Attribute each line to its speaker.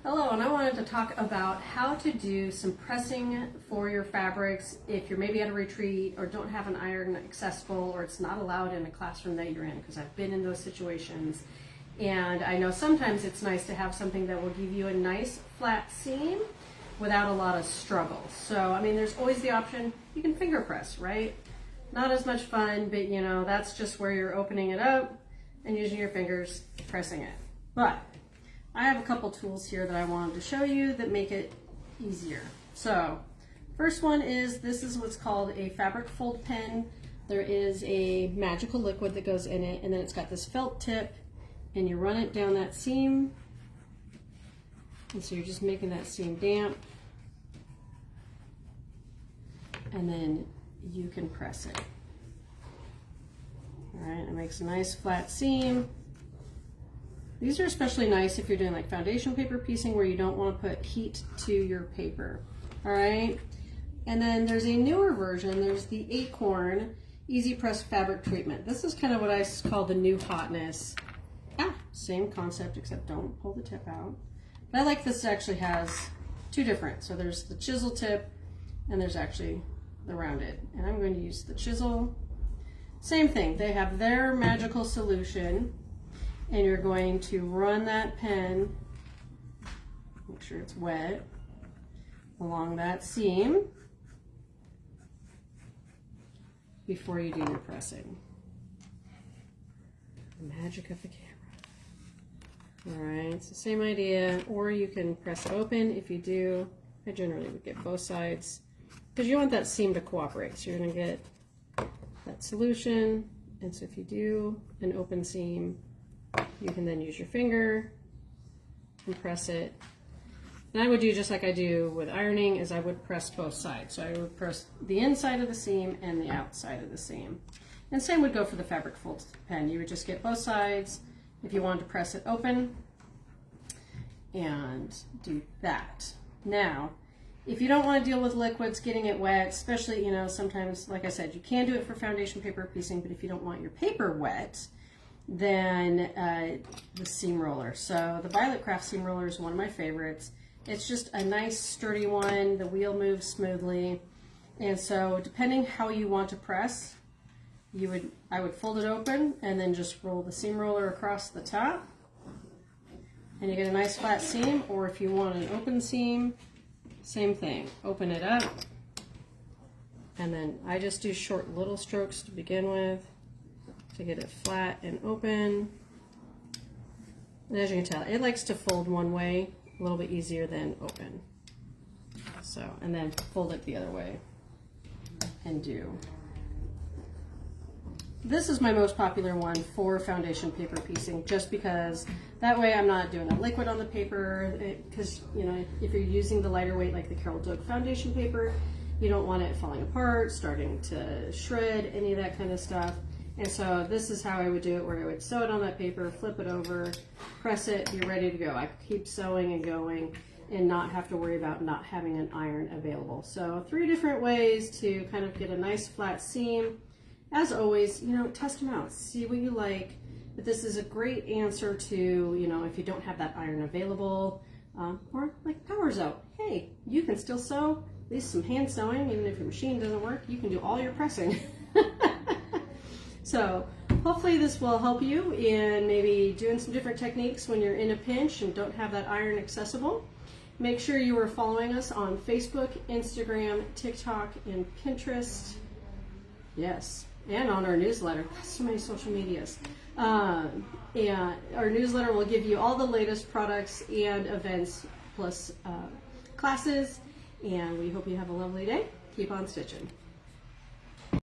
Speaker 1: Hello, and I wanted to talk about how to do some pressing for your fabrics if you're maybe at a retreat or don't have an iron accessible or it's not allowed in a classroom that you're in, because I've been in those situations. And I know sometimes it's nice to have something that will give you a nice flat seam without a lot of struggle. So, I mean, there's always the option, you can finger press, right? Not as much fun, but you know, that's just where you're opening it up and using your fingers, pressing it. But I have a couple tools here that I wanted to show you that make it easier. So, first one is, this is what's called a fabric fold pen. There is a magical liquid that goes in it, and then it's got this felt tip, and you run it down that seam. And so you're just making that seam damp. And then you can press it. All right, it makes a nice flat seam. These are especially nice if you're doing like foundation paper piecing where you don't want to put heat to your paper. All right. And then there's a newer version. There's the Acorn Easy Press Fabric Treatment. This is kind of what I call the new hotness. Same concept, except don't pull the tip out. But I like this. It actually has two different. So there's the chisel tip and there's actually the rounded. And I'm going to use the chisel. Same thing. They have their magical solution. And you're going to run that pen, make sure it's wet, along that seam before you do your pressing. The magic of the camera. All right, it's the same idea, or you can press it open. If you do, I generally would get both sides because you want that seam to cooperate. So you're going to get that solution, and so if you do an open seam, you can then use your finger and press it. And I would do just like I do with ironing, is I would press both sides. So I would press the inside of the seam and the outside of the seam. And same would go for the fabric fold pen. You would just get both sides if you wanted to press it open and do that. Now, if you don't want to deal with liquids, getting it wet, especially, you know, sometimes, like I said, you can do it for foundation paper piecing, but if you don't want your paper wet, then the seam roller. So the Violet Craft seam roller is one of my favorites. It's just a nice sturdy one. The wheel moves smoothly. And so depending how you want to press, I would fold it open and then just roll the seam roller across the top. And you get a nice flat seam, or if you want an open seam, same thing. Open it up. And then I just do short little strokes to begin with, to get it flat and open. And as you can tell, it likes to fold one way a little bit easier than open. So, and then fold it the other way and do. This is my most popular one for foundation paper piecing, just because that way I'm not doing a liquid on the paper, because you know, if you're using the lighter weight like the Carol Doak foundation paper, you don't want it falling apart, starting to shred, any of that kind of stuff. And so this is how I would do it, where I would sew it on that paper, flip it over, press it, you're ready to go. I could keep sewing and going and not have to worry about not having an iron available. So 3 different ways to kind of get a nice flat seam. As always, you know, test them out, see what you like. But this is a great answer to, you know, if you don't have that iron available, or like power's out. Hey, you can still sew, at least some hand sewing, even if your machine doesn't work, you can do all your pressing. So hopefully this will help you in maybe doing some different techniques when you're in a pinch and don't have that iron accessible. Make sure you are following us on Facebook, Instagram, TikTok, and Pinterest. Yes, and on our newsletter. That's so many social medias. And our newsletter will give you all the latest products and events, plus classes. And we hope you have a lovely day. Keep on stitching.